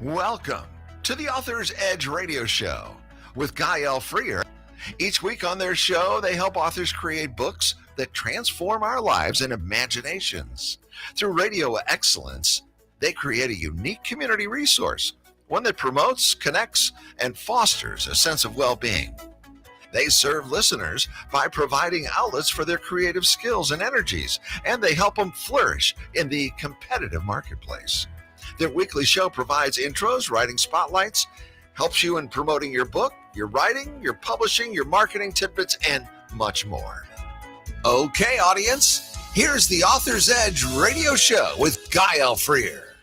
Welcome to the Author's Edge radio show with Guy L. Freer. Each week on their show, they help authors create books that transform our lives and imaginations. Through radio excellence, they create a unique community resource, one that promotes, connects, and fosters a sense of well-being. They serve listeners by providing outlets for their creative skills and energies, and they help them flourish in the competitive marketplace. Their weekly show provides intros, writing spotlights, helps you in promoting your book, your writing, your publishing, your marketing tidbits, and much more. Okay, audience, here's the Author's Edge radio show with Guy L. Freer.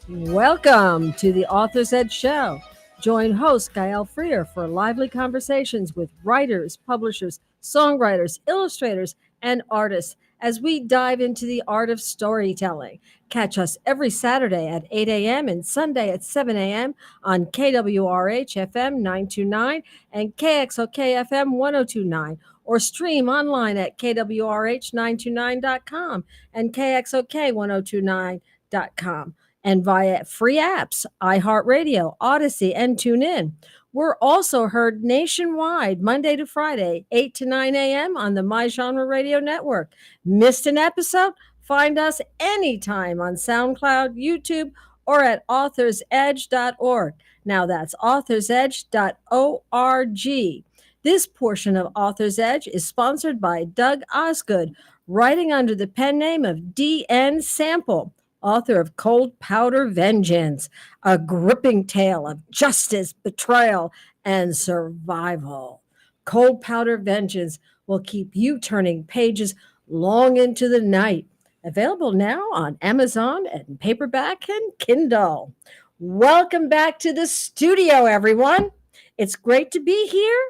Welcome to the Author's Edge show. Join host Guy L. Freer for lively conversations with writers, publishers, songwriters, illustrators, and artists as we dive into the art of storytelling. Catch us every Saturday at 8 a.m. and Sunday at 7 a.m. on KWRH FM 929 and KXOK FM 1029, or stream online at KWRH929.com and KXOK1029.com. And via free apps, iHeartRadio, Odyssey, and TuneIn. We're also heard nationwide Monday to Friday, 8 to 9 a.m. on the My Genre Radio Network. Missed an episode? Find us anytime on SoundCloud, YouTube, or at authorsedge.org. Now that's authorsedge.org. This portion of Author's Edge is sponsored by Doug Osgood, writing under the pen name of D.N. Sample, author of Cold Powder Vengeance, a gripping tale of justice, betrayal, and survival. Cold Powder Vengeance will keep you turning pages long into the night. Available now on Amazon and paperback and Kindle. Welcome back to the studio, everyone. It's great to be here.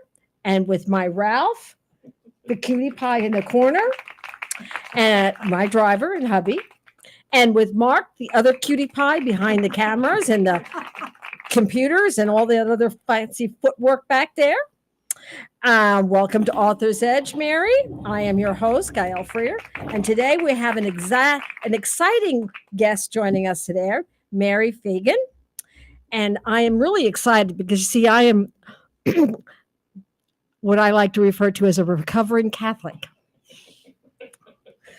And with my Ralph, the cutie pie in the corner, and my driver and hubby, and with Mark, the other cutie pie behind the cameras and the computers and all the other fancy footwork back there. Welcome to Author's Edge, Mary. I am your host, Guy L. Freer, and today we have an exciting guest joining us today, Mary Fagan. And I am really excited because, you see, I am what I like to refer to as a recovering Catholic.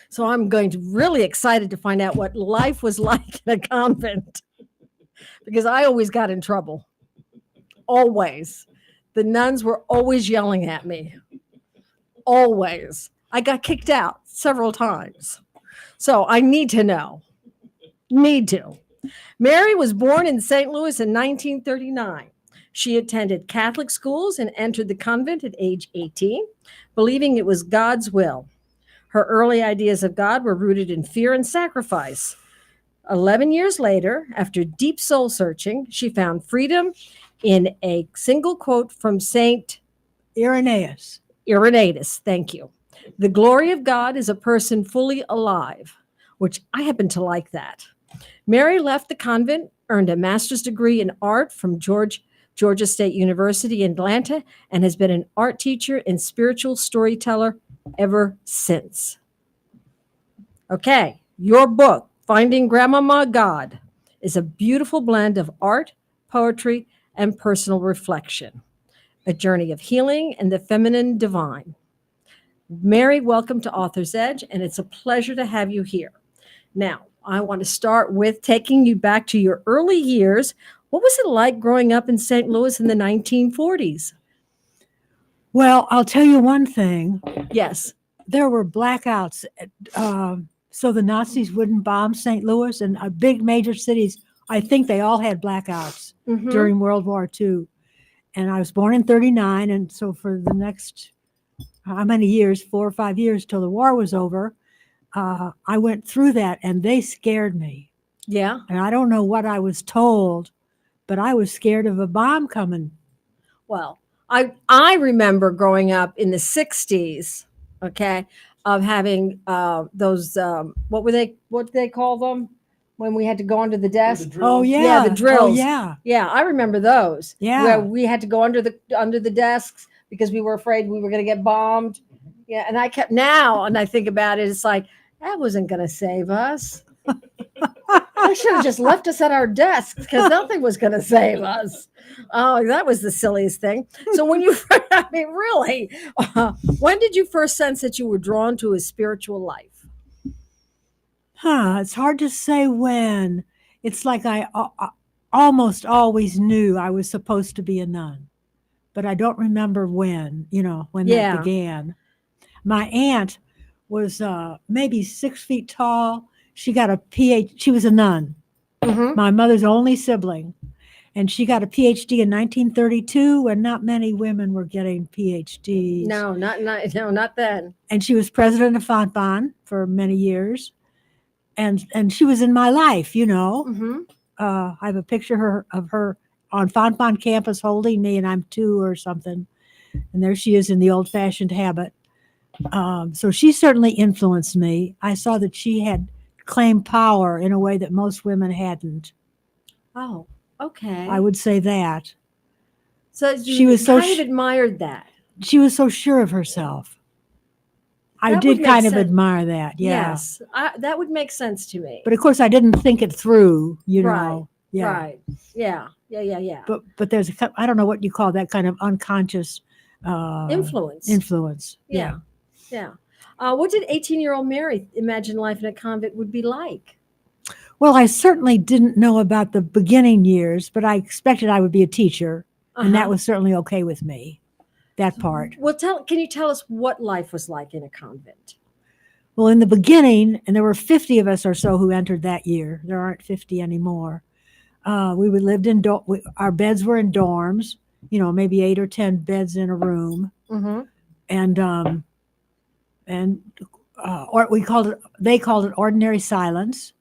So I'm really excited to find out what life was like in a convent, because I always got in trouble. Always. The nuns were always yelling at me. Always. I got kicked out several times. So I need to know. Mary was born in St. Louis in 1939. She attended Catholic schools and entered the convent at age 18, believing it was God's will. Her early ideas of God were rooted in fear and sacrifice. 11 years later, after deep soul searching, she found freedom in a single quote from Saint Irenaeus. Thank you. The glory of God is a person fully alive, which I happen to like that. Mary left the convent, earned a master's degree in art from Georgia State University in Atlanta, and has been an art teacher and spiritual storyteller ever since. Okay, your book, Finding Grandmama God, is a beautiful blend of art, poetry, and personal reflection, a journey of healing and the feminine divine. Mary, welcome to Author's Edge, and it's a pleasure to have you here. Now, I want to start with taking you back to your early years. What was it like growing up in St. Louis in the 1940s? Well, I'll tell you one thing. Yes. There were blackouts so the Nazis wouldn't bomb St. Louis, and big major cities, I think they all had blackouts during World War II. And I was born in 39, and so for the next, how many years, 4 or 5 years till the war was over, I went through that, and they scared me. Yeah. And I don't know what I was told, but I was scared of a bomb coming. Well, I remember growing up in the 60s, okay, of having those, what did they call them when we had to go under the desk? Oh, yeah. Yeah, the drills. Oh, yeah. Yeah, I remember those. Yeah. Where we had to go under the desks because we were afraid we were going to get bombed. Yeah, and I think about it, it's like, that wasn't going to save us. They should have just left us at our desks because nothing was going to save us. Oh, that was the silliest thing. So when you, I mean, really, when did you first sense that you were drawn to a spiritual life? It's hard to say when. It's like I almost always knew I was supposed to be a nun, but I don't remember when, when that began. My aunt was maybe 6 feet tall. She got a PhD. She was a nun, my mother's only sibling. And she got a PhD in 1932 when not many women were getting PhDs. No, not then. And she was president of Fontbonne for many years. And she was in my life, I have a picture of her on Fontbonne campus holding me, and I'm 2 or something. And there she is in the old-fashioned habit. So she certainly influenced me. I saw that she had claimed power in a way that most women hadn't. Oh, okay. I would say that. So she was kind of admired that. She was so sure of herself. I did kind of admire that. Yeah. Yes, that would make sense to me. But of course, I didn't think it through. Know. Yeah. Right. Yeah. But there's I don't know what you call that kind of unconscious influence. Influence. Yeah. What did 18-year-old Mary imagine life in a convent would be like? Well, I certainly didn't know about the beginning years, but I expected I would be a teacher, and that was certainly okay with me. That part. Well, can you tell us what life was like in a convent? Well, in the beginning, and there were 50 of us or so who entered that year. There aren't 50 anymore. We lived in our beds were in dorms. Maybe 8 or 10 beds in a room, and or they called it ordinary silence.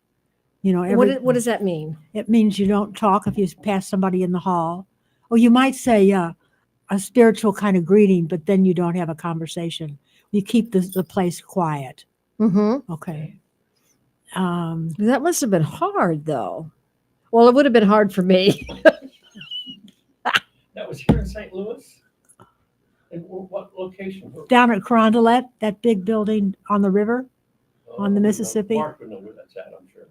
What does that mean? It means you don't talk if you pass somebody in the hall. Or you might say a spiritual kind of greeting, but then you don't have a conversation. You keep the place quiet. Okay. That must have been hard, though. Well, it would have been hard for me. That was here in St. Louis? And what location? Down at Carondelet, that big building on the river, on the Mississippi. Mark would know where that's at, I'm sure.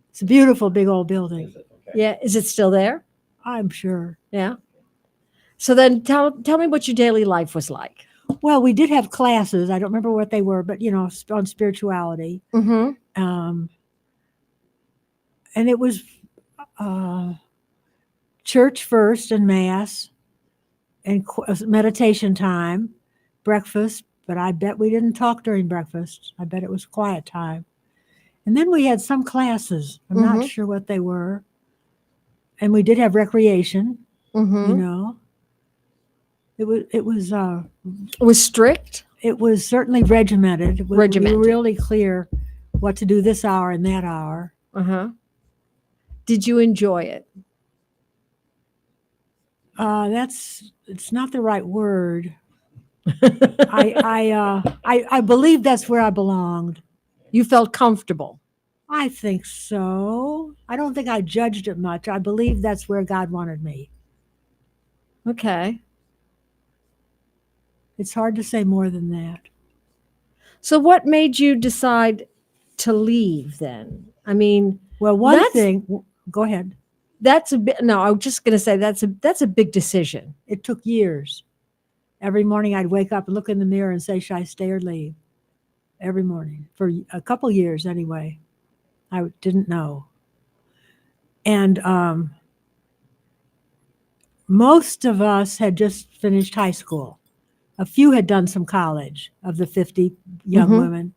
It's a beautiful big old building. Okay. Yeah. Is it still there? I'm sure. Yeah. So then tell me what your daily life was like. Well, we did have classes. I don't remember what they were, but, on spirituality. And it was church first and mass and meditation time, breakfast. But I bet we didn't talk during breakfast. I bet it was quiet time. And then we had some classes. I'm not sure what they were. And we did have recreation, It was strict. It was certainly regimented. We were really clear what to do this hour and that hour. Did you enjoy it? It's not the right word. I believe that's where I belonged. You felt comfortable. I think so. I don't think I judged it much. I believe that's where God wanted me. Okay. It's hard to say more than that. So what made you decide to leave then? I mean, well, thing, go ahead. That's a bit, no, I was just going to say that's a big decision. It took years. Every morning I'd wake up and look in the mirror and say, should I stay or leave? Every morning for a couple years anyway. I didn't know. And most of us had just finished high school. A few had done some college of the 50 young women.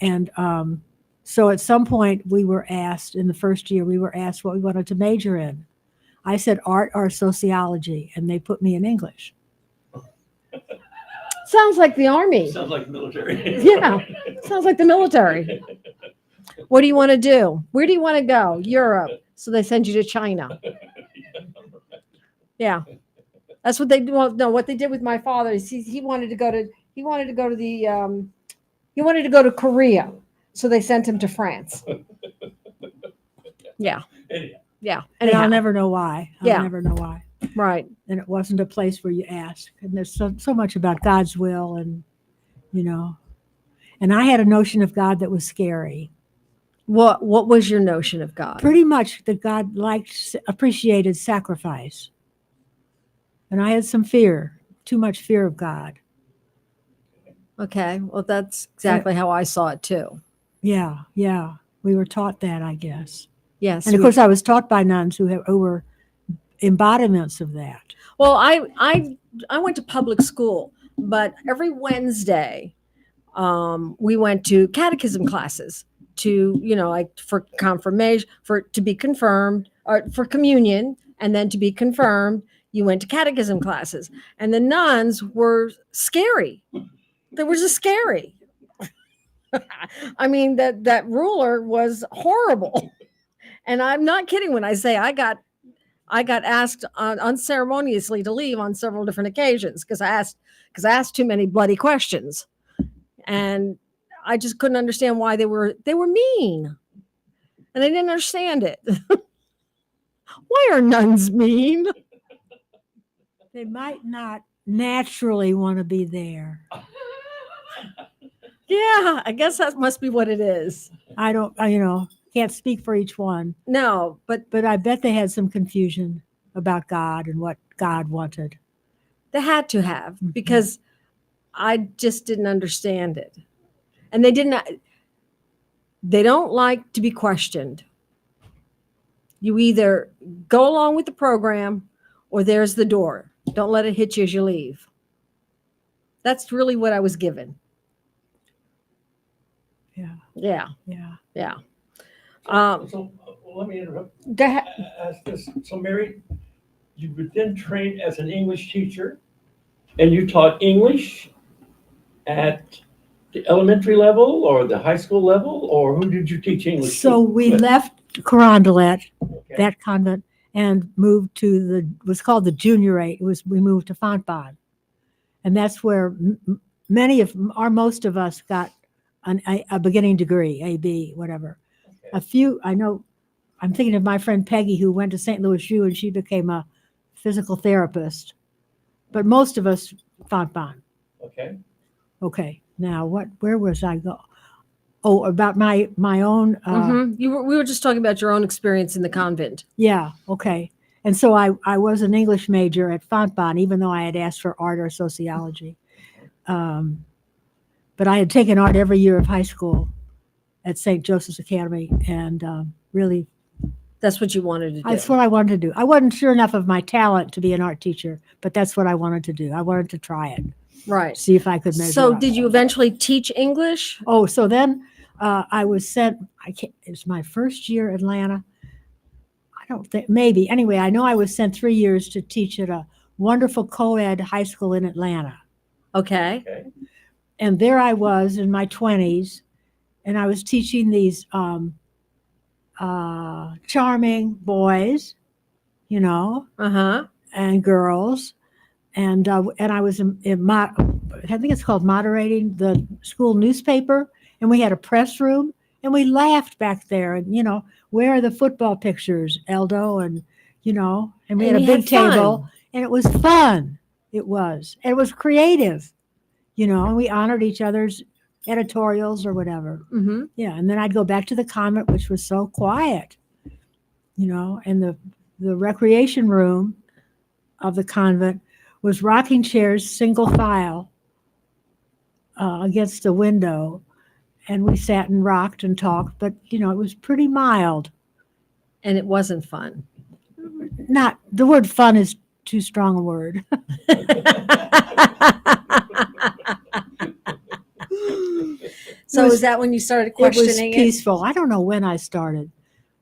And so at some point we were asked, in the first year, we were asked what we wanted to major in. I said art or sociology, and they put me in English. Sounds like the Army. Sounds like the military. Yeah, sounds like the military. What do you want to do? Where do you want to go? Europe. So they send you to China. Yeah. That's what they do. Well, no, what they did with my father is he wanted to go to Korea. So they sent him to France. Yeah. Yeah. And I'll never know why. I'll never know why. Right. And it wasn't a place where you ask. And there's so much about God's will and, and I had a notion of God that was scary. What was your notion of God? Pretty much that God appreciated sacrifice. And I had some fear, too much fear of God. Okay, well, that's exactly how I saw it too. Yeah, yeah. We were taught that, I guess. Yes, And of course, I was taught by nuns who were embodiments of that. Well, I went to public school, but every Wednesday, we went to catechism classes to, like for confirmation, to be confirmed, or for communion, and then to be confirmed, you went to catechism classes, and the nuns were scary. They were just scary. I mean, that ruler was horrible, and I'm not kidding when I say I got asked unceremoniously to leave on several different occasions because I asked too many bloody questions, and I just couldn't understand why they were mean, and I didn't understand it. Why are nuns mean? They might not naturally want to be there. Yeah, I guess that must be what it is. I don't, can't speak for each one. No, but I bet they had some confusion about God and what God wanted. They had to have, because I just didn't understand it. And they don't like to be questioned. You either go along with the program or there's the door. Don't let it hit you as you leave. That's really what I was given. Yeah. Yeah. Yeah. Yeah. So let me interrupt. Go ahead. Ask this. So Mary, you were then trained as an English teacher, and you taught English at the elementary level or the high school level, or who did you teach English So to? we left Carondelet, Okay. that convent, and moved to was called the Juniorate. We moved to Fontbonne, and that's where most of us got a beginning degree, AB, whatever. Okay. A few, I know, I'm thinking of my friend Peggy, who went to St. Louis U, and she became a physical therapist. But most of us, Fontbonne. Okay. Okay, now where was I go? Oh, about my own. We were just talking about your own experience in the convent. Yeah, okay. And so I was an English major at Fontbonne, even though I had asked for art or sociology. But I had taken art every year of high school at St. Joseph's Academy, and really, That's what you wanted to do. that's what I wanted to do. I wasn't sure enough of my talent to be an art teacher, but that's what I wanted to do. I wanted to try it, Right. see if I could measure So up. did you eventually teach English? Oh, so then I was sent. It was my first year in Atlanta. I don't think, maybe. Anyway, I know I was sent 3 years to teach at a wonderful co-ed high school in Atlanta. Okay. Okay. And there I was in my 20s, and I was teaching these charming boys, and girls. And I was I think it's called moderating the school newspaper, and we had a press room, and we laughed back there. And where are the football pictures, Eldo? And and we had a big table, and it was fun. It was creative, and we honored each other's editorials or whatever. Mm-hmm. Yeah, and then I'd go back to the convent, which was so quiet, and the recreation room of the convent was rocking chairs, single file, against the window, and we sat and rocked and talked. But it was pretty mild. And it wasn't fun. Not the word "fun" is too strong a word. So is that when you started questioning it? Was peaceful. I don't know when I started,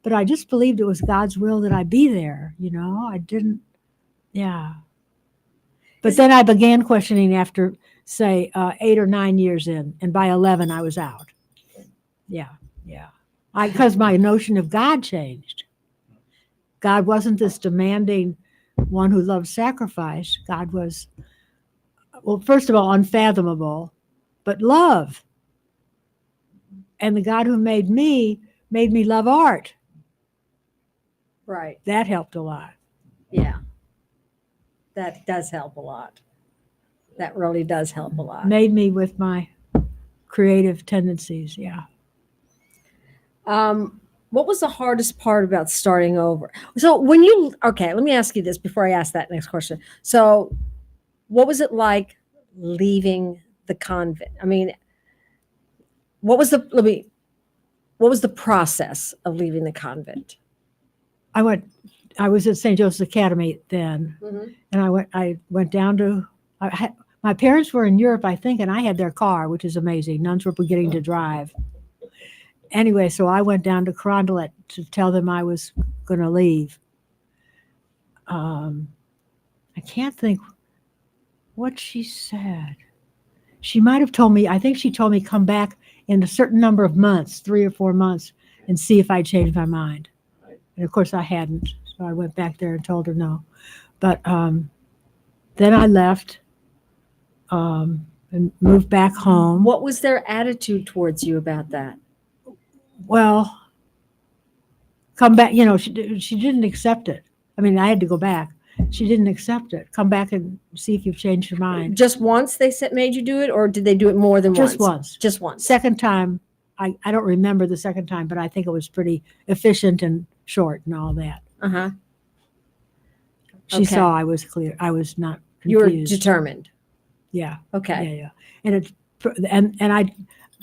but I just believed it was God's will that I be there. I didn't. Yeah. But then I began questioning after, say, 8 or 9 years in, and by 11 I was out. Yeah, yeah. Because my notion of God changed. God wasn't this demanding one who loved sacrifice. God was, well, first of all, unfathomable, but love. And the God who made me love art. Right. That helped a lot. Yeah. That does help a lot. That really does help a lot. Made me with my creative tendencies, yeah. What was the hardest part about starting over? So when you okay, let me ask you this before I ask that next question. So, what was it like leaving the convent? I mean, what was the let me what was the process of leaving the convent? I was at St. Joseph's Academy then, Mm-hmm. and I went down to, my parents were in Europe, I think, and I had their car, which is amazing. Nuns were beginning to drive. Anyway, so I went down to Carondelet to tell them I was going to leave. I can't think what she said. She might have told me, I think she told me come back in a certain number of months, 3 or 4 months, and see if I changed my mind. And of course I hadn't. So I went back there and told her no. But then I left and moved back home. What was their attitude towards you about that? Well, come back, she didn't accept it. I mean, I had to go back. She didn't accept it. Come back and see if you've changed your mind. Just once they made you do it, or did they do it more than Just once? once. Just once. Second time, I don't remember the second time, but I think it was pretty efficient and short and all that. Uh-huh. She Okay. saw I was clear. I was not You were confused. determined. Yeah. Okay. Yeah. And I,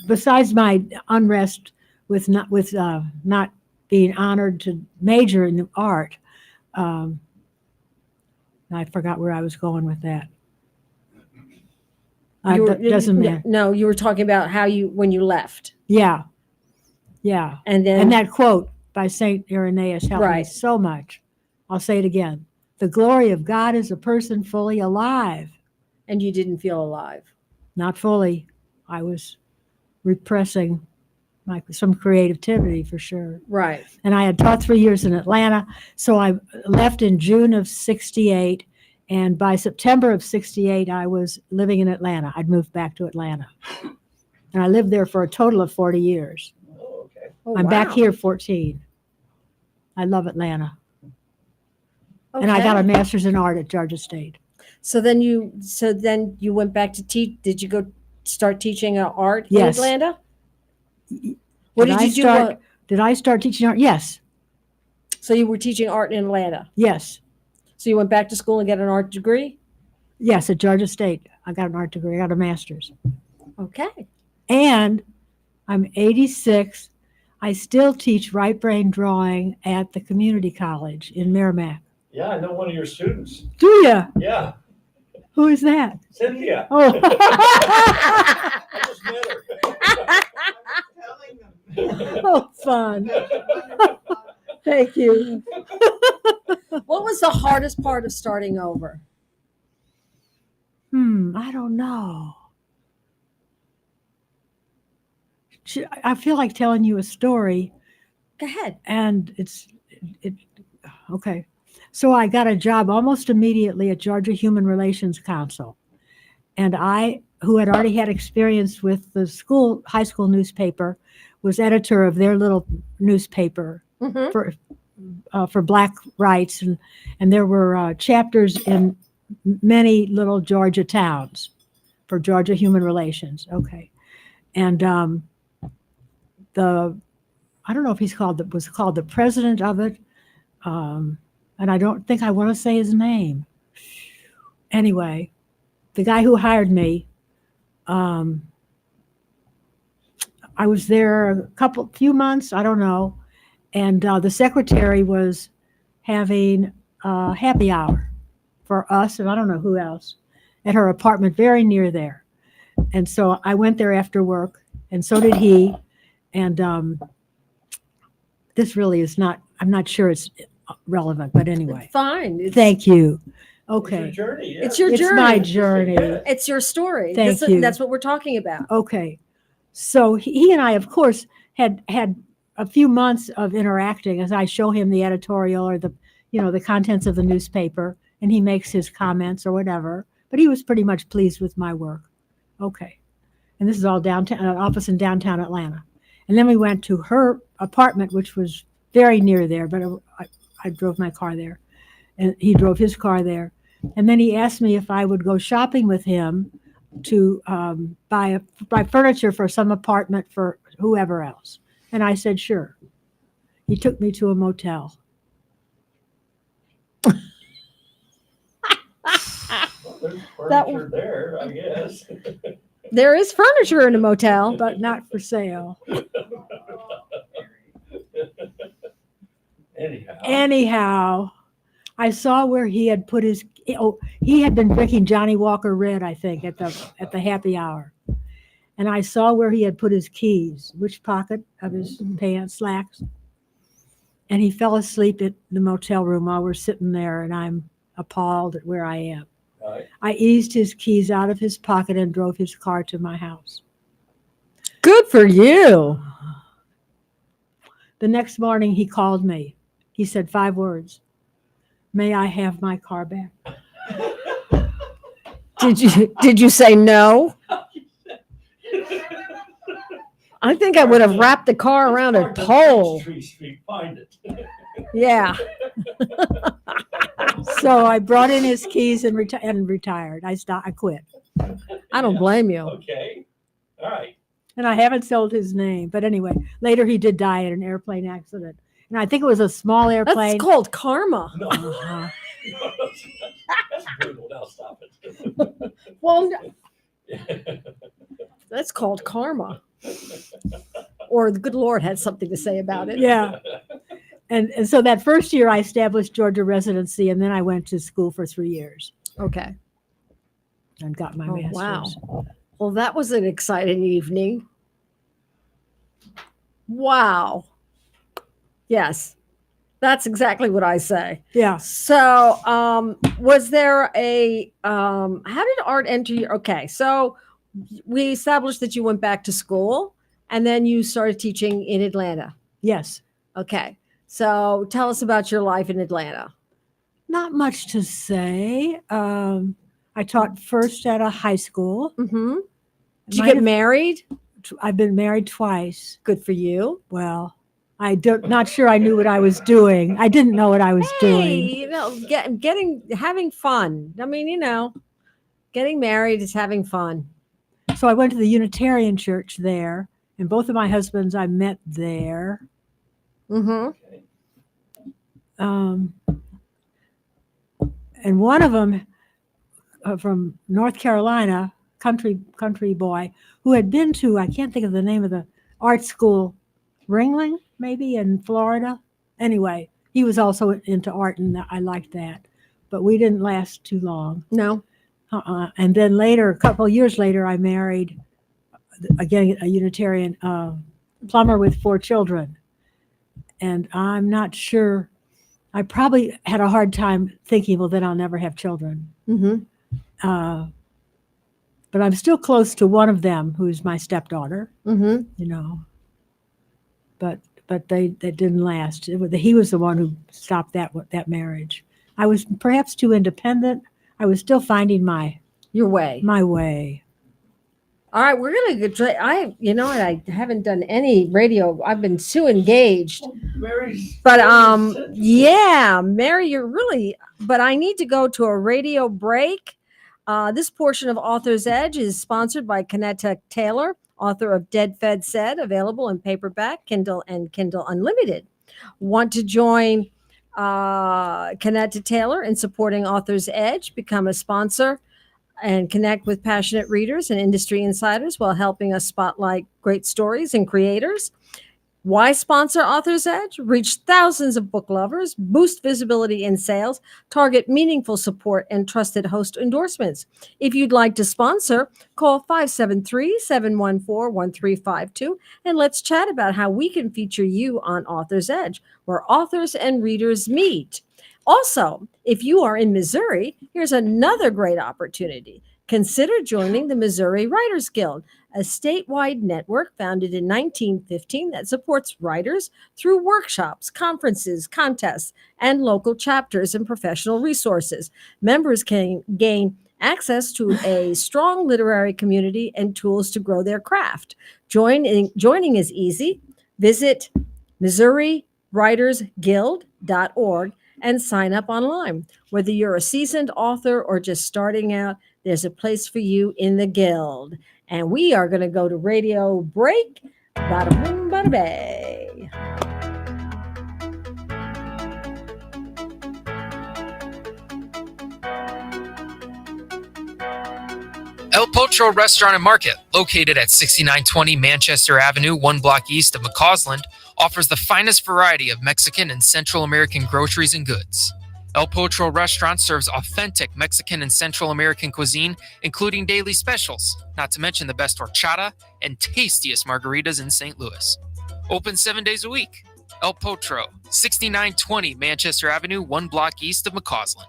besides my unrest with not being honored to major in art, I forgot where I was going with that. That doesn't matter. No, you were talking about when you left. Yeah. And then And that quote by Saint Irenaeus helped me Right. so much. I'll say it again. The glory of God is a person fully alive. and you didn't feel alive. Not fully. I was repressing some creativity for sure. Right. And I had taught 3 years in Atlanta. So I left in June of 68. And by September of 68, I was living in Atlanta. I'd moved back to Atlanta. And I lived there for a total of 40 years. Oh, okay. Oh, I'm back wow. here 14. I love Atlanta. And I got a Okay. master's in art at Georgia State. So then you went back to teach. Did you go start teaching art Yes. in Atlanta? What did you do? Did I start teaching art? Yes. So you were teaching art in Atlanta. Yes. So you went back to school and got an art degree? Yes, at Georgia State. I got an art degree. I got a master's. Okay. And I'm 86. I still teach right brain drawing at the community college in Merrimack. Yeah, I know one of your students. Do you? Yeah, Who is that? Cynthia. Oh. I just met her. Oh, fun. Thank you. What was the hardest part of starting over? I don't know. I feel like telling you a story, Go ahead. and okay. So I got a job almost immediately at Georgia Human Relations Council. And I, who had already had experience with the high school newspaper, was editor of their little newspaper for Black rights. And there were chapters in many little Georgia towns for Georgia Human Relations. Okay. And I don't know if was called the president of it. And I don't think I want to say his name. Anyway, the guy who hired me, I was there a few months, I don't know. And the secretary was having a happy hour for us, and I don't know who else, at her apartment very near there. And so I went there after work, and so did he. And this really is not, I'm not sure it's relevant, but anyway. Fine. Thank you. It's your Okay. journey. Yeah. It's your It's journey. my journey. Yeah. It's your story. Thank you. That's what we're talking about. Okay. So he and I, of course, had a few months of interacting as I show him the editorial or the contents of the newspaper, and he makes his comments or whatever. But he was pretty much pleased with my work. Okay. And this is all downtown, an office in downtown Atlanta. And then we went to her apartment, which was very near there, but I drove my car there, and he drove his car there. And then he asked me if I would go shopping with him to buy furniture for some apartment for whoever else. And I said, sure. He took me to a motel. Well, there's furniture there, I guess. There is furniture in a motel. But not for sale. Anyhow, I saw where he had put his. Oh, he had been drinking Johnny Walker Red, I think, at the happy hour, and I saw where he had put his keys, which pocket of his pants slacks, and he fell asleep at the motel room while we're sitting there, and I'm appalled at where I am. Right. I eased his keys out of his pocket and drove his car to my house. Good for you. The next morning, he called me. He said 5 words. May I have my car back? Did you say no? I think I would have wrapped the car around a pole. Street, find it. Yeah. So I brought in his keys and retired. I quit. I don't blame you. Okay. All right. And I haven't sold his name. But anyway, later he did die in an airplane accident. And I think it was a small airplane. That's called karma. No. Uh-huh. That's brutal. Now stop it. Well, that's called karma. Or the good Lord had something to say about it. Yeah. And so that first year I established Georgia residency, and then I went to school for 3 years Okay. and got my Oh, master's. wow. Well, that was an exciting evening. Wow. Yes. That's exactly what I say. Yeah. So, was there how did art enter your, okay. So we established that you went back to school and then you started teaching in Atlanta. Yes. Okay. So tell us about your life in Atlanta. Not much to say. I taught first at a high school. Mm-hmm. Did you get married? I've been married twice. Good for you. Well, not sure I knew what I was doing. I didn't know what I was doing. You know, having fun. I mean, getting married is having fun. So I went to the Unitarian church there, and both of my husbands I met there. Mm-hmm. And one of them from North Carolina, country boy, who had been to, I can't think of the name of the art school, Ringling, maybe in Florida. Anyway, he was also into art, and I liked that. But we didn't last too long. No. And then later, a couple of years later, I married, again, a Unitarian plumber with 4 children. And I'm not sure, I probably had a hard time thinking, well, then I'll never have children. Mm-hmm. But I'm still close to one of them, who's my stepdaughter, Mm-hmm. But they didn't last. He was the one who stopped that marriage. I was perhaps too independent. I was still finding Your way. my way. All right, we're gonna go. I haven't done any radio. I've been too engaged. But yeah, Mary, you're really. But I need to go to a radio break. This portion of Author's Edge is sponsored by Kennetta Taylor, author of Dead Fed Said, available in paperback, Kindle, and Kindle Unlimited. Want to join Kennetta Taylor in supporting Author's Edge? Become a sponsor and connect with passionate readers and industry insiders while helping us spotlight great stories and creators. Why sponsor Author's Edge? Reach thousands of book lovers, boost visibility in sales, target meaningful support, and trusted host endorsements. If you'd like to sponsor, call 573-714-1352 and let's chat about how we can feature you on Author's Edge, where authors and readers meet. Also, if you are in Missouri, here's another great opportunity. Consider joining the Missouri Writers Guild, a statewide network founded in 1915 that supports writers through workshops, conferences, contests, and local chapters and professional resources. Members can gain access to a strong literary community and tools to grow their craft. Joining is easy. Visit MissouriWritersGuild.org and sign up online. Whether you're a seasoned author or just starting out, there's a place for you in the Guild. And we are going to go to radio break. Bada boom, bada bay. Potro Restaurant and Market, located at 6920 Manchester Avenue, 1 block east of McCausland, offers the finest variety of Mexican and Central American groceries and goods. El Potro Restaurant serves authentic Mexican and Central American cuisine, including daily specials, not to mention the best horchata and tastiest margaritas in St. Louis. Open 7 days a week. El Potro, 6920 Manchester Avenue, 1 block east of McCausland.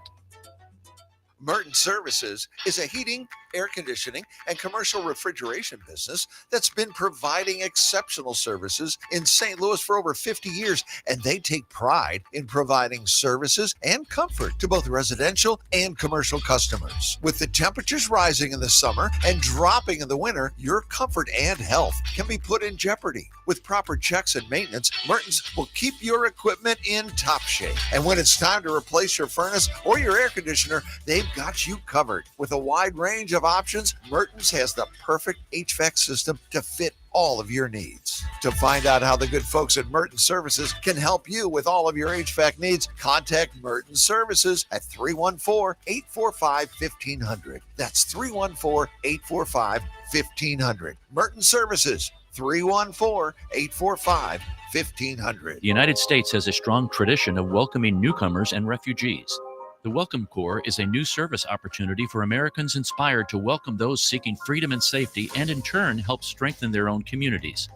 Merton Services is a heating, air conditioning, and commercial refrigeration business that's been providing exceptional services in St. Louis for over 50 years, and they take pride in providing services and comfort to both residential and commercial customers. With the temperatures rising in the summer and dropping in the winter, your comfort and health can be put in jeopardy. With proper checks and maintenance, Mertens will keep your equipment in top shape. And when it's time to replace your furnace or your air conditioner, they've got you covered. With a wide range of options, Mertens has the perfect HVAC system to fit all of your needs. To find out how the good folks at Merton Services can help you with all of your HVAC needs, contact Merton Services at 314-845-1500. That's 314-845-1500. Merton Services, 314-845-1500. The United States has a strong tradition of welcoming newcomers and refugees. The Welcome Corps is a new service opportunity for Americans inspired to welcome those seeking freedom and safety and in turn help strengthen their own communities.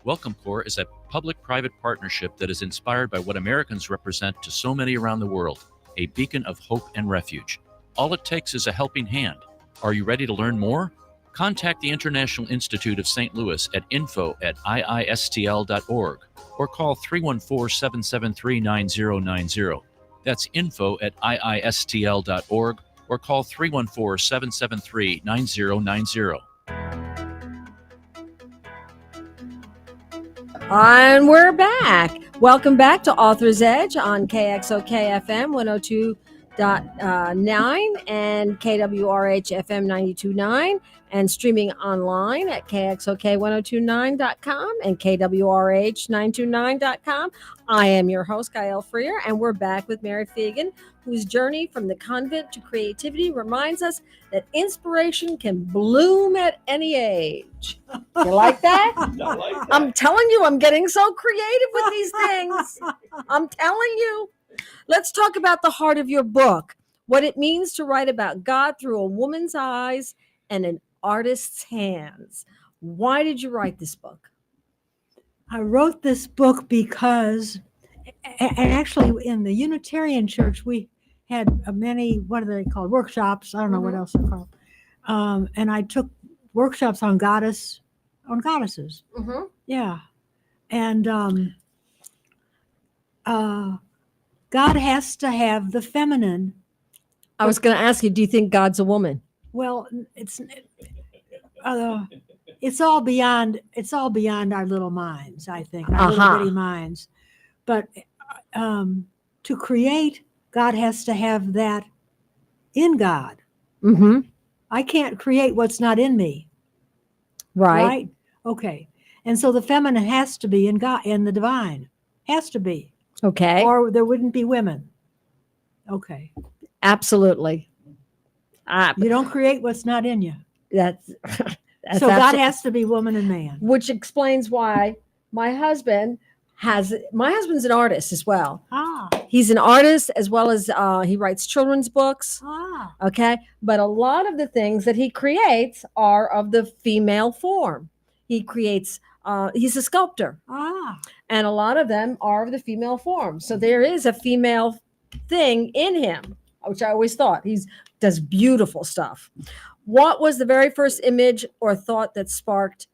Welcome Corps is a public-private partnership that is inspired by what Americans represent to so many around the world, a beacon of hope and refuge. All it takes is a helping hand. Are you ready to learn more? Contact the International Institute of St. Louis at info@iistl.org or call 314-773-9090. That's info@iistl.org or call 314-773-9090. And we're back. Welcome back to Author's Edge on KXOK FM 102.9 and KWRH FM 92.9 and streaming online at KXOK1029.com and KWRH929.com. I am your host, Gael Freer, and we're back with Mary Fagan, whose journey from the convent to creativity reminds us that inspiration can bloom at any age. You like that? I like that. I'm telling you, I'm getting so creative with these things. I'm telling you. Let's talk about the heart of your book, what it means to write about God through a woman's eyes and an artist's hands. Why did you write this book? I wrote this book because, and actually in the Unitarian Church, we had many, what are they called, workshops. I don't know what else they're called. And I took workshops on goddesses. Mm-hmm. Yeah. And God has to have the feminine. I was going to ask you, do you think God's a woman? Well, it's all beyond our little minds, I think, our little bitty minds. But to create, God has to have that in God. Mm-hmm. I can't create what's not in me. Right? Okay. And so the feminine has to be in God, in the divine. Has to be. Okay. Or there wouldn't be women. Okay. Absolutely. You don't create what's not in you. That's so God has to be woman and man. Which explains why my husband's an artist as well. He's an artist as well as he writes children's books. Okay. But a lot of the things that he creates are of the female form. He creates, he's a sculptor. And a lot of them are of the female form. So there is a female thing in him, which I always thought. He does beautiful stuff. What was the very first image or thought that sparked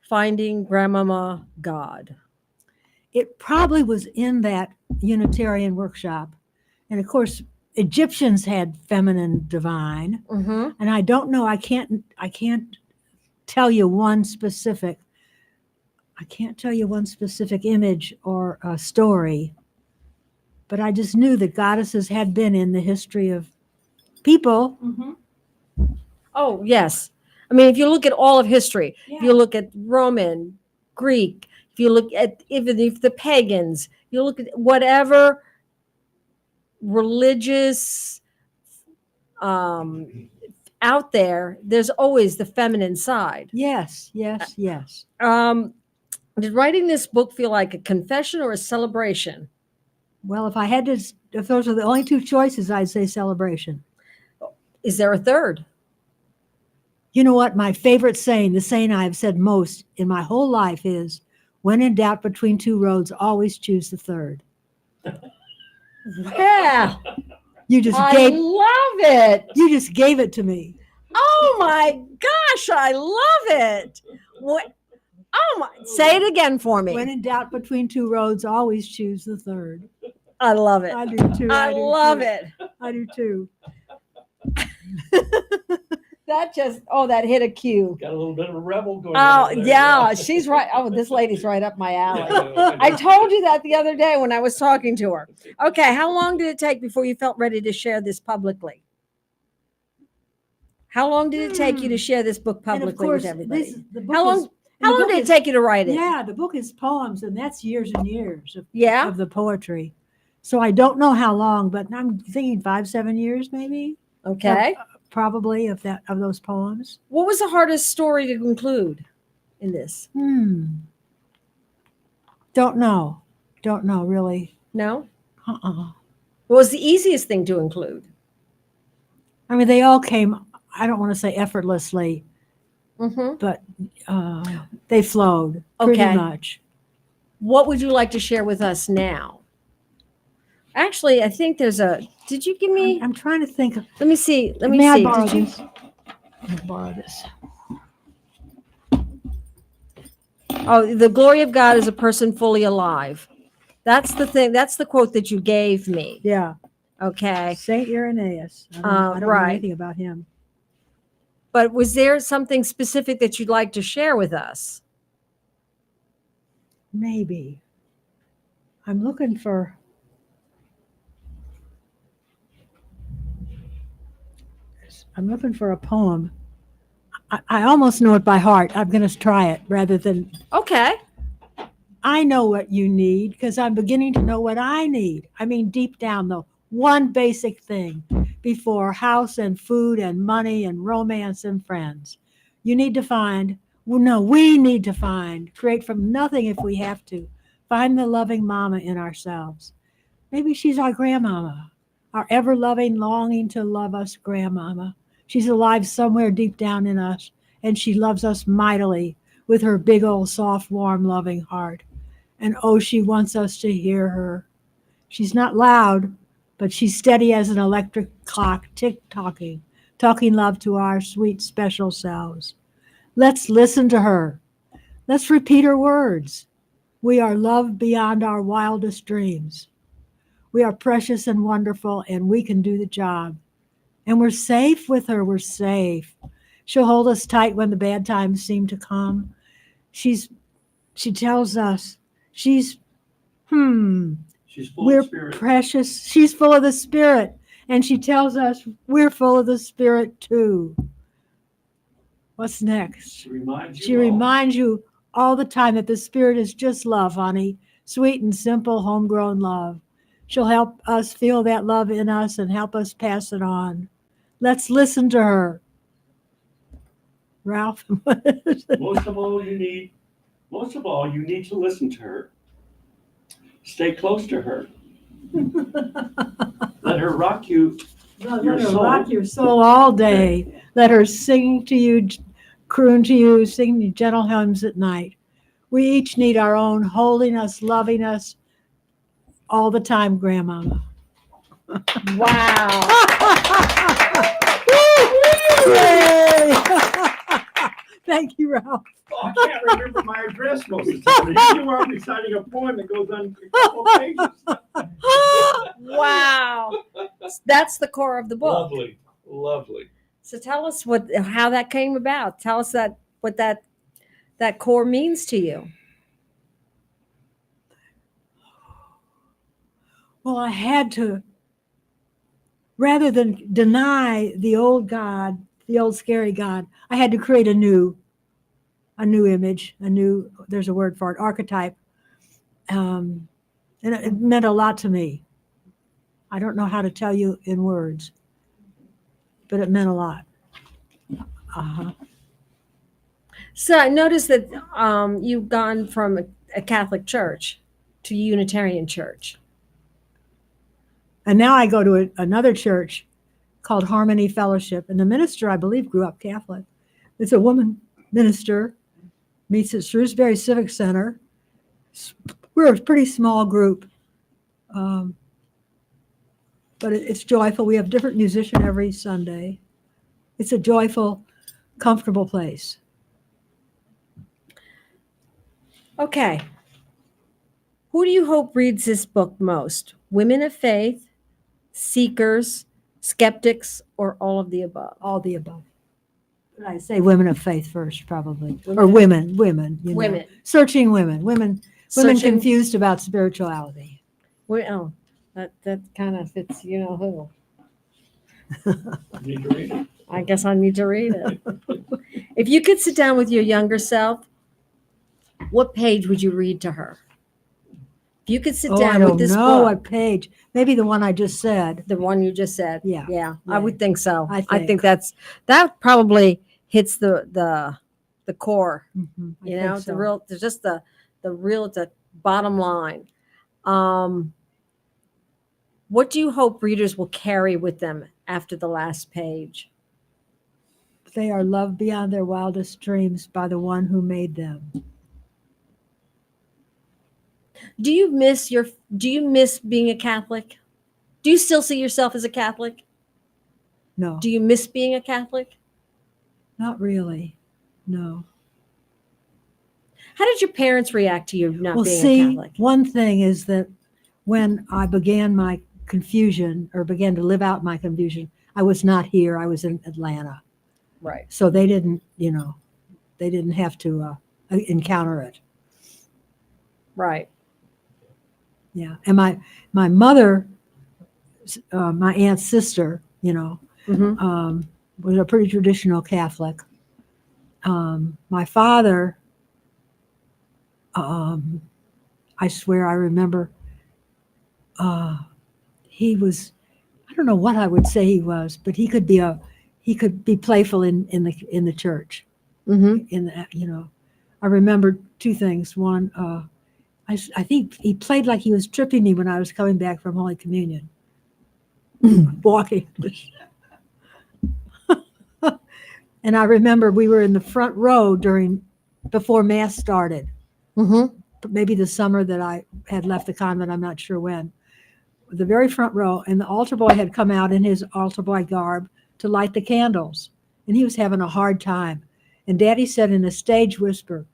finding Grandmama God? It probably was in that Unitarian workshop. And of course, Egyptians had feminine divine. Mm-hmm. And I don't know, I can't tell you one specific image or a story, but I just knew that goddesses had been in the history of people. Mm-hmm. Oh, yes. I mean, if you look at all of history, if you look at Roman, Greek, if you look at even if the pagans, you look at whatever religious out there, there's always the feminine side. Yes, yes, yes. Did writing this book feel like a confession or a celebration? Well, if those are the only two choices, I'd say celebration. Is there a third? You know what? My favorite saying, the saying I've said most in my whole life is, when in doubt between two roads, always choose the third. Yeah, You just I love it. you just gave it to me. Oh my gosh, I love it. What? Oh my! Say it again for me. When in doubt between two roads, always choose the third. I love it. I do too. I do love too. it. I do too. That hit a cue. Got a little bit of a rebel going Oh, on. there. yeah, she's right. Oh, this lady's right up my alley. I told you that the other day when I was talking to her. Okay, how long did it take before you felt ready to share this publicly? How long did it take you to share this book And of publicly course, with everybody? the book How long? is, How long did it take you to write it? Yeah, the book is poems, and that's years and years Yeah. of the poetry. So I don't know how long, but I'm thinking 5-7 years, maybe. Okay. Probably of those poems. What was the hardest story to include in this? Don't know really. No. What was the easiest thing to include? I mean, they all came, I don't want to say effortlessly, but they flowed pretty much. What would you like to share with us now? Actually, I think there's did you give me? I'm trying to think. Let me see. May I borrow this? Let me borrow this. Oh, the glory of God is a person fully alive. That's the thing. That's the quote that you gave me. Yeah. Okay. Saint Irenaeus. I don't know right. anything about him. But was there something specific that you'd like to share with us? Maybe. I'm looking for. A poem. I almost know it by heart. I'm going to try it rather than. Okay. I know what you need because I'm beginning to know what I need. I mean, deep down, though, one basic thing before house and food and money and romance and friends. We need to create from nothing if we have to. Find the loving mama in ourselves. Maybe she's our grandmama, our ever-loving, longing to love us grandmama. She's alive somewhere deep down in us, and she loves us mightily with her big old soft, warm, loving heart. And oh, she wants us to hear her. She's not loud, but she's steady as an electric clock, tick-tocking, talking love to our sweet, special selves. Let's listen to her. Let's repeat her words. We are loved beyond our wildest dreams. We are precious and wonderful, and we can do the job. And we're safe with her. We're safe. She'll hold us tight when the bad times seem to come. She tells us she's full of spirit. Precious. She's full of the spirit. And she tells us we're full of the spirit too. What's next? She reminds you all the time that the spirit is just love, honey. Sweet and simple, homegrown love. She'll help us feel that love in us and help us pass it on. Let's listen to her. Ralph? Most of all, you need to listen to her. Stay close to her. Let her rock you. Let her rock your soul all day. Let her sing to you, croon to you, sing gentle hymns at night. We each need our own holding us, loving us all the time, grandmama. Wow. Thank you, Ralph. Oh, I can't remember my address most of the time. You are reciting a poem that goes on a couple pages. Wow. That's the core of the book. Lovely. So tell us how that came about. Tell us what that core means to you. Well, I had to, rather than deny the old God, the old scary God, I had to create a new image, there's a word for it, archetype. And it meant a lot to me. I don't know how to tell you in words, but it meant a lot. Uh-huh. So I noticed that you've gone from a Catholic church to Unitarian church. And now I go to another church called Harmony Fellowship. And the minister, I believe, grew up Catholic. It's a woman minister, meets at Shrewsbury Civic Center. We're a pretty small group, but it's joyful. We have different musician every Sunday. It's a joyful, comfortable place. Okay. Who do you hope reads this book most? Women of faith, seekers, skeptics, or all of the above? All the above. But I say women of faith first, probably, Women or of- women, you know. Women. Searching women Searching- confused about spirituality. Oh, that kind of fits, you know who. Need to read it. I guess I need to read it. If you could sit down with your younger self, what page would you read to her? If you could sit Oh, I down don't with this know book, what page. Maybe the one I just said. the one you just said. Yeah. Yeah, I Yeah. would think so. I I think think. that probably hits the core. Mhm, I You know, think so. the bottom line. What do you hope readers will carry with them after the last page? They are loved beyond their wildest dreams by the one who made them. Do you miss being a Catholic? Do you still see yourself as a Catholic? No, Do you miss being a Catholic? not really. No. How did your parents react to you not Well, being a see, Catholic? one thing is that when I began my confusion or began to live out my confusion, I was not here. I was in Atlanta. Right. So they didn't have to encounter it. Right. Yeah. And my mother, my aunt's sister, Mm-hmm. was a pretty traditional Catholic. My father, I swear I remember, he was, I don't know what I would say he was, but he could be playful in the church. Mm-hmm. I remember two things. One, I think he played like he was tripping me when I was coming back from Holy Communion, walking. And I remember we were in the front row before Mass started. Mm-hmm. Maybe the summer that I had left the convent, I'm not sure when. The very front row, and the altar boy had come out in his altar boy garb to light the candles, and he was having a hard time. And Daddy said in a stage whisper,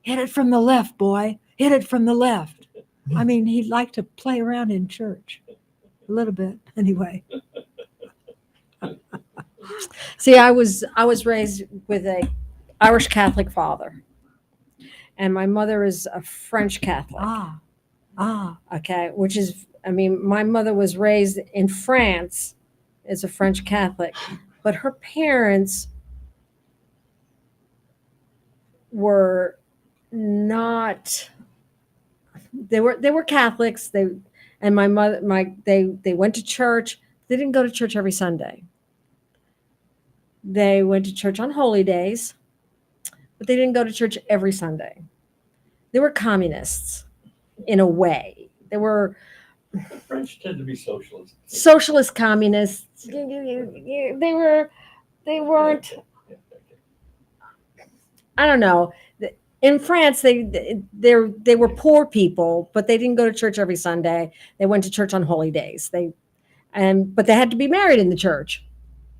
"Hit it from the left, boy. Hit it from the left." I mean, he'd like to play around in church a little bit, anyway. See, I was raised with a Irish Catholic father, and my mother is a French Catholic. Okay, which is, I mean, my mother was raised in France as a French Catholic, but her parents were not. They were Catholics. They went to church. They didn't go to church every Sunday. They went to church on holy days, but they didn't go to church every Sunday. They were communists in a way. They were The French tend to be socialists. socialist communists. They weren't, I don't know. In France, they were poor people, but they didn't go to church every Sunday. They went to church on holy days. But they had to be married in the church.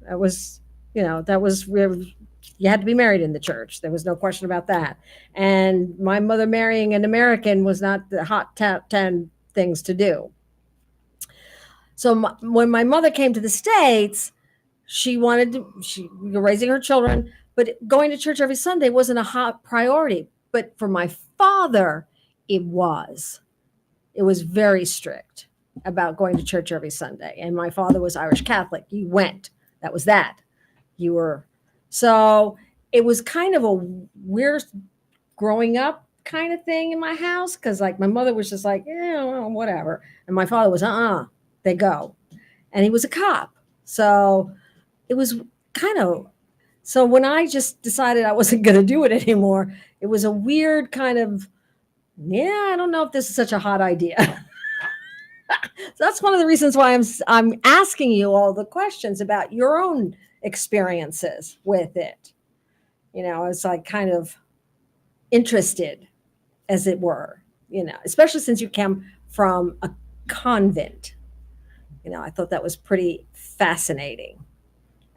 That was you had to be married in the church. There was no question about that. And my mother marrying an American was not the hot top 10 things to do. So when my mother came to the States, she was raising her children, but going to church every Sunday wasn't a hot priority. But for my father, it was. It was very strict about going to church every Sunday. And my father was Irish Catholic. You went. That was that. You were. So it was kind of a weird growing up kind of thing in my house, because like my mother was just like, yeah, well, whatever. And my father was, they go. And he was a cop. So it was kind of So when I just decided I wasn't going to do it anymore, it was a weird kind of, I don't know if this is such a hot idea. So that's one of the reasons why I'm asking you all the questions about your own experiences with it. I was like kind of interested, as it were, especially since you came from a convent. I thought that was pretty fascinating,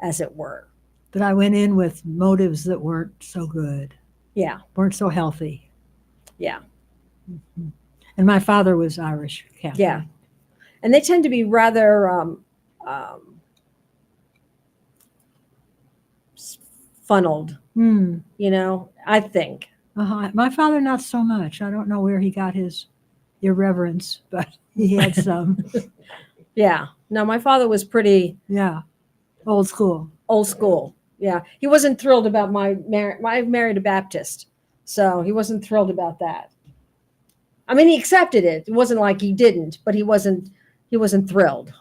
as it were. But I went in with motives that weren't so good, Yeah. weren't so healthy. Yeah. Mm-hmm. And my father was Irish Catholic. Yeah. And they tend to be rather funneled, I think. My father, not so much. I don't know where he got his irreverence, but he had some. Yeah. No, my father was pretty old school. Old school. Yeah. He wasn't thrilled about my marriage. I married a Baptist, so he wasn't thrilled about that. I mean, he accepted it. It wasn't like he didn't, but he wasn't thrilled,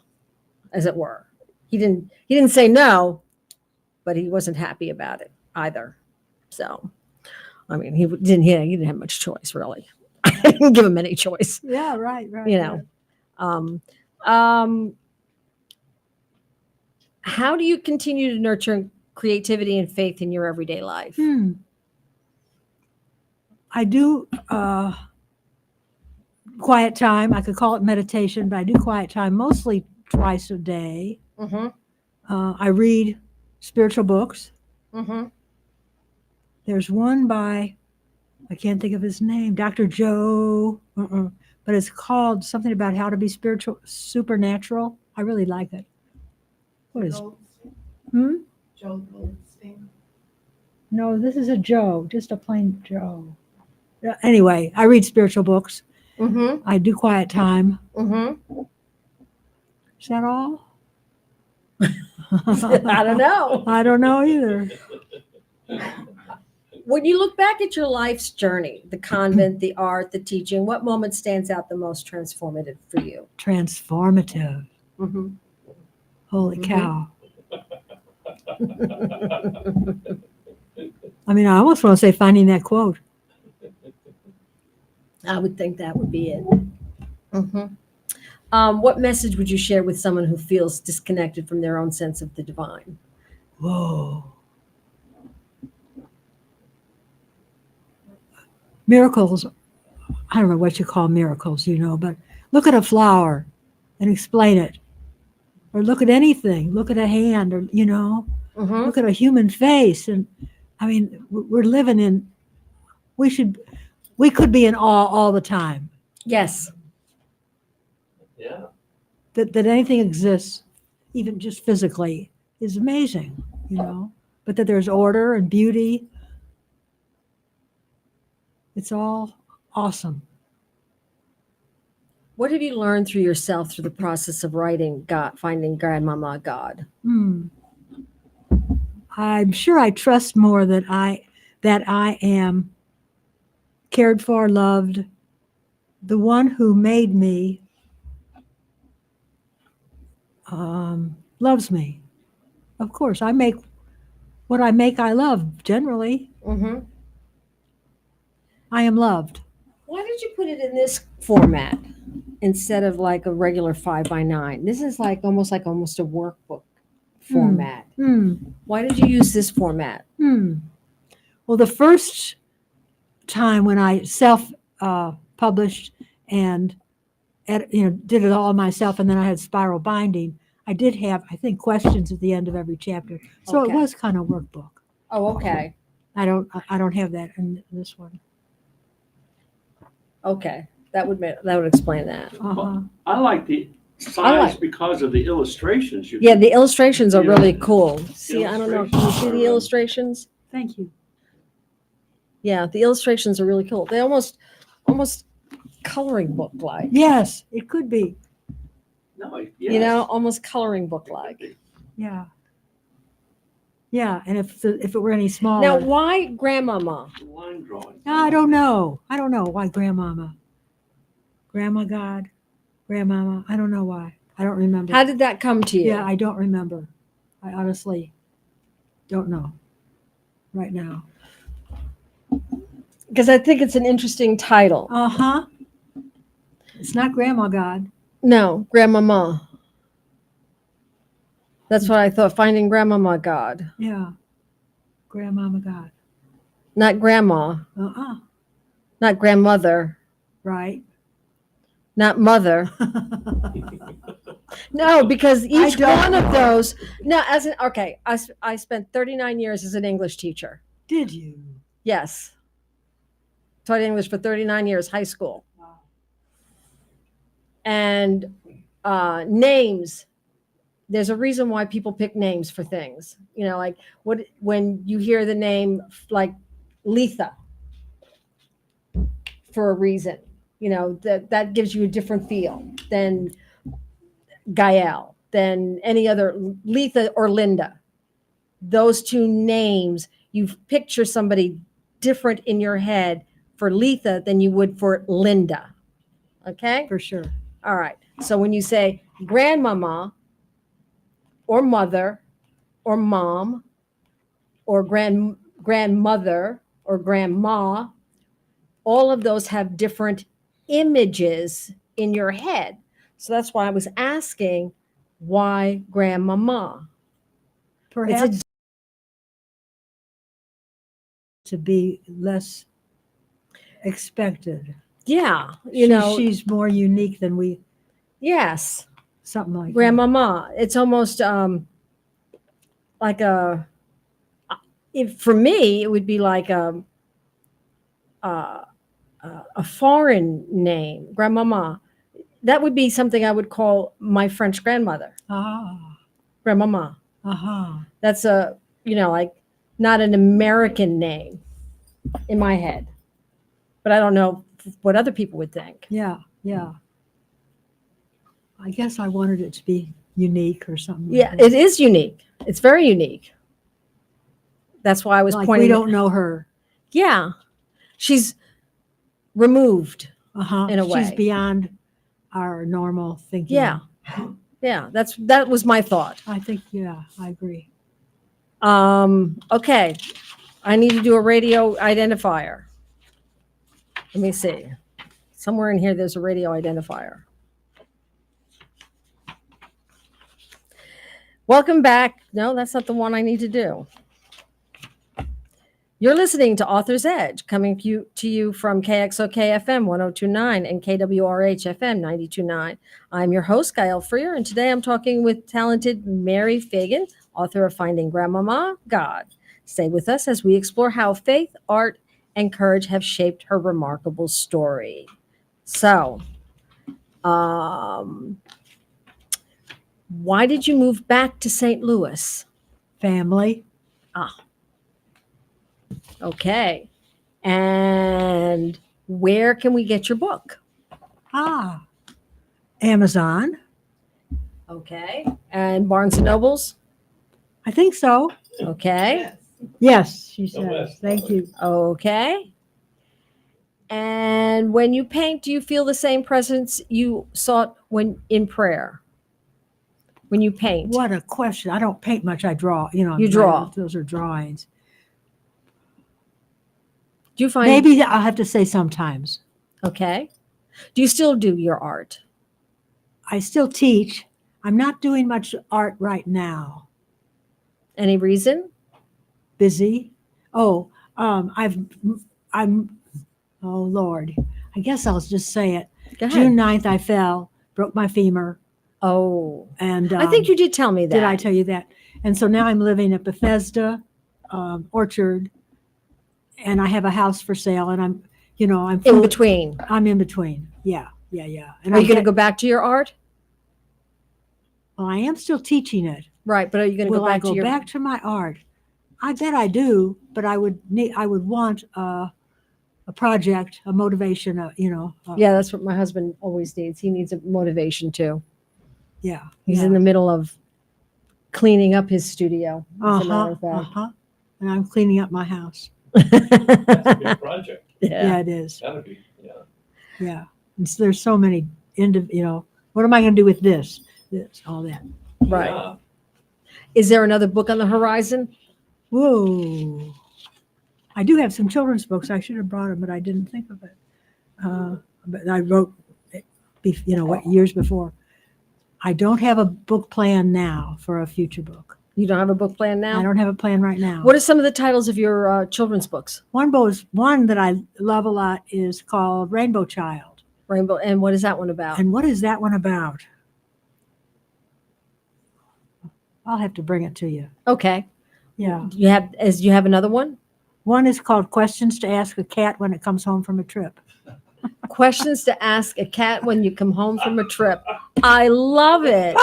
as it were. He didn't say no, but he wasn't happy about it either. So, I mean, he didn't have much choice, really. I didn't give him any choice. Yeah, right. How do you continue to nurture creativity and faith in your everyday life? I do quiet time. I could call it meditation, but I do quiet time mostly twice a day. Mm-hmm. I read spiritual books. Mm-hmm. There's one by, I can't think of his name, Dr. Joe, but it's called something about how to be supernatural. I really like it. What is it? Joe Goldstein. No, this is a Joe, just a plain Joe. Anyway, I read spiritual books. Mm-hmm. I do quiet time. Mm-hmm. Is that all? I don't know. I don't know either. When you look back at your life's journey, the convent, the art, the teaching, what moment stands out the most transformative for you? Transformative. Mm-hmm. Holy cow. I mean, I almost want to say finding that quote. I would think that would be it. Mm-hmm. What message would you share with someone who feels disconnected from their own sense of the divine? Whoa. Miracles, I don't know what you call miracles, but look at a flower and explain it. Or look at anything, look at a hand, or, Mm-hmm. look at a human face. And I mean, we're living in, we could be in awe all the time. Yes. Yeah. That anything exists, even just physically, is amazing, but that there's order and beauty. It's all awesome. What have you learned through yourself through the process of writing Finding Grandmama God? I'm sure I trust more that I am cared for, loved. The one who made me loves me. Of course, I make what I make. I love generally. Mm-hmm. I am loved. Why did you put it in this format instead of like a regular 5x9? This is almost a workbook format. Why did you use this format? Well, the first time when I self-published and did it all myself, and then I had spiral binding, I did have, I think, questions at the end of every chapter. So Okay. It was kind of workbook. Oh, okay. I don't have that in this one. Okay. That would explain that. I like the size because of the illustrations. Yeah, the illustrations are really cool. The See, I don't know. Can you see the illustrations? Thank you. Yeah, the illustrations are really cool. They almost coloring book like. Yes, it could be. No, yes. Almost coloring book like. Yeah. Yeah, and if it were any smaller. Now, why Grandmama? Line drawing. I don't know why Grandmama. Grandma God, Grandmama. I don't know why. I don't remember. How did that come to you? Yeah, I don't remember. I honestly don't know. right now. Because I think it's an interesting title. Uh-huh. It's not Grandma God. No, Grandmama. That's what I thought. Finding Grandmama God, Yeah. Grandmama God. not Grandma, Uh-uh. not grandmother, Right. not mother. No, because each don't one of know. those. Now, I spent 39 years as an English teacher. Did you? Yes, taught English for 39 years, high school, and names. There's a reason why people pick names for things. You know, like when you hear the name like Letha for a reason. You know, that gives you a different feel than Gael, than any other Letha or Linda. Those two names, you picture somebody different in your head for Letha than you would for Linda. Okay? For sure. All right. So when you say grandmama or mother or mom or grandmother or grandma, all of those have different images in your head. So that's why I was asking, why grandmama? Perhaps to be less expected. Yeah, you know, she's more unique than we, yes, something like that. grandmama. It's almost like if for me, it would be like a foreign name, grandmama. That would be something I would call my French grandmother, Ah, grandmama. uh-huh. That's like not an American name in my head, but I don't know what other people would think. Yeah, yeah. I guess I wanted it to be unique or something. like Yeah, that. it is unique. It's very unique. That's why I was Like pointing. we don't know her. Yeah, she's removed. Uh-huh. In a She's way. beyond our normal thinking. Yeah, yeah. That was my thought. I think, yeah, I agree. Okay, I need to do a radio identifier. Let me see. Somewhere in here, there's a radio identifier. Welcome back. No, that's not the one I need to do. You're listening to Author's Edge, coming to you from KXOK FM 1029 and KWRH FM 929. I'm your host, Gail Freer, and today I'm talking with talented Mary Fagan, author of Finding Grandmama God. Stay with us as we explore how faith, art, and courage have shaped her remarkable story. So, why did you move back to St. Louis? Family. Okay. And where can we get your book? Amazon. Okay. And Barnes and Nobles? I think so. Okay. Yes, she No says. less. Thank you. Okay. And when you paint, do you feel the same presence you sought when in prayer? When you paint? What a question. I don't paint much. I draw. You draw. Those are drawings. Do you find Maybe I'll have to say sometimes. Okay. Do you still do your art? I still teach. I'm not doing much art right now. Any reason? Busy. Oh, oh Lord. I guess I'll just say it. Go ahead. June 9th, I fell, broke my femur. Oh. And I think you did tell me that. did I tell you that? And so now I'm living at Bethesda Orchard, and I have a house for sale, and I'm in between? I'm in between. Yeah. And Are you going to go back to your art? Well, I am still teaching it. Right, but are you going to Will go back I go to your back to my art? I bet I do, but I would want a project, a motivation. Yeah, that's what my husband always needs. He needs a motivation too. Yeah. He's in the middle of cleaning up his studio. As a matter of And I'm cleaning up my house. That's a big project. Yeah, it is. Gotta be, yeah. Yeah. And so there's so many what am I going to do with this, all that? Right. Yeah. Is there another book on the horizon? Whoa. I do have some children's books. I should have brought them, but I didn't think of it. But I wrote, what years before. I don't have a book plan now for a future book. You don't have a book plan now? I don't have a plan right now. What are some of the titles of your children's books? One that I love a lot is called Rainbow Child. Rainbow, and what is that one about? And what is that one about? I'll have to bring it to you. Okay. Yeah. You have another one? One is called Questions to Ask a Cat When It Comes Home from a Trip. Questions to ask a cat when you come home from a trip. I love it.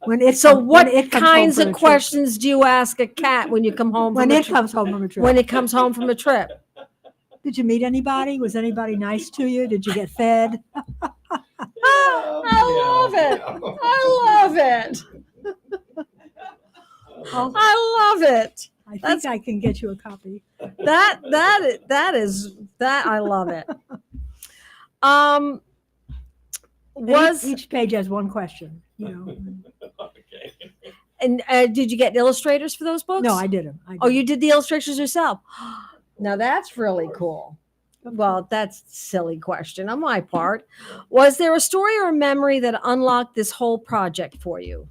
What kinds of questions do you ask a cat when you come home when it comes home from a trip? When it comes home from a trip. Did you meet anybody? Was anybody nice to you? Did you get fed? I love it. I love it. I love it. I think I can get you a copy. That I love it. Each page has one question, Okay. And did you get illustrators for those books? No, I didn't. Oh, you did the illustrations yourself. Now that's really cool. Well, that's a silly question on my part. Was there a story or a memory that unlocked this whole project for you?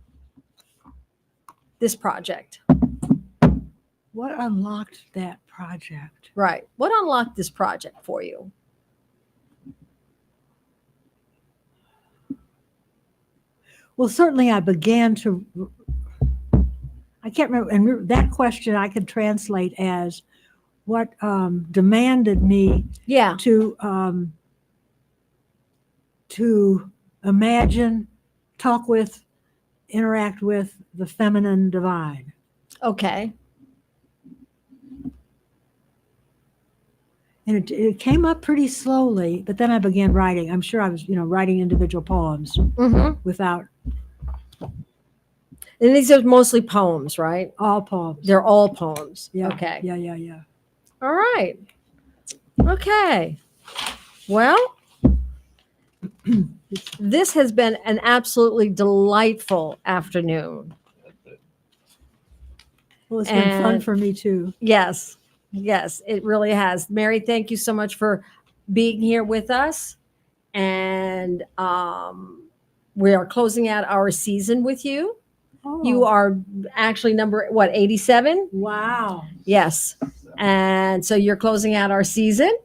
This project. What unlocked that project? Right. What unlocked this project for you? Well, certainly I began to, I can't remember, and that question I could translate as what demanded me to imagine, talk with, interact with the feminine divine. Okay. And it came up pretty slowly, but then I began writing. I'm sure I was, writing individual poems without. And these are mostly poems, right? All poems. They're all poems. Yeah. Okay. Yeah. All right. Okay. Well, this has been an absolutely delightful afternoon. Well, it's been fun for me too. Yes, it really has. Mary, thank you so much for being here with us. And we are closing out our season with you. Oh. You are actually number, 87? Wow. Yes. And so you're closing out our season.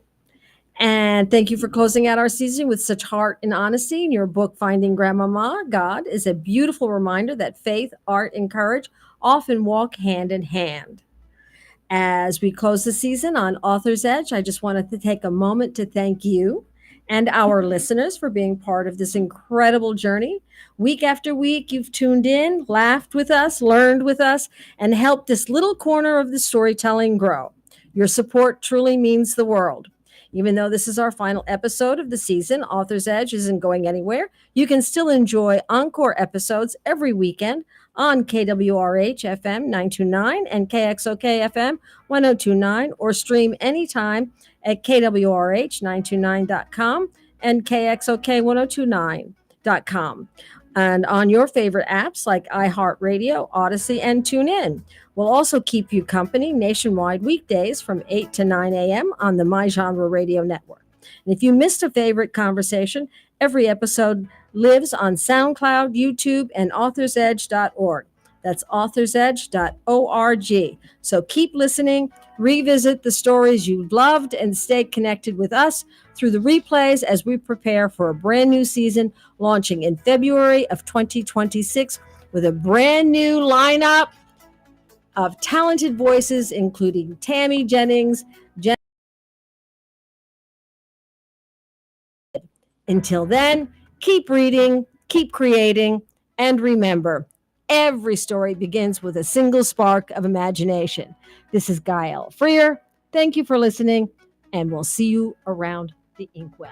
And thank you for closing out our season with such heart and honesty. In your book, Finding Grandmama, God is a beautiful reminder that faith, art, and courage often walk hand in hand. As we close the season on Author's Edge, I just wanted to take a moment to thank you and our listeners for being part of this incredible journey. Week after week, you've tuned in, laughed with us, learned with us, and helped this little corner of the storytelling grow. Your support truly means the world. Even though this is our final episode of the season, Author's Edge isn't going anywhere. You can still enjoy encore episodes every weekend on KWRH FM 929 and KXOK FM 1029, or stream anytime at KWRH929.com and KXOK1029.com. And on your favorite apps like iHeartRadio, Odyssey, and TuneIn. We'll also keep you company nationwide weekdays from 8 to 9 a.m. on the My Genre Radio Network. And if you missed a favorite conversation, every episode lives on SoundCloud, YouTube, and authorsedge.org. That's authorsedge.org. So keep listening, revisit the stories you loved, and stay connected with us through the replays as we prepare for a brand new season launching in February of 2026 with a brand new lineup of talented voices, including Tammy Jennings. Until then, keep reading, keep creating, and remember, every story begins with a single spark of imagination. This is Guy L. Freer. Thank you for listening, and we'll see you around the inkwell.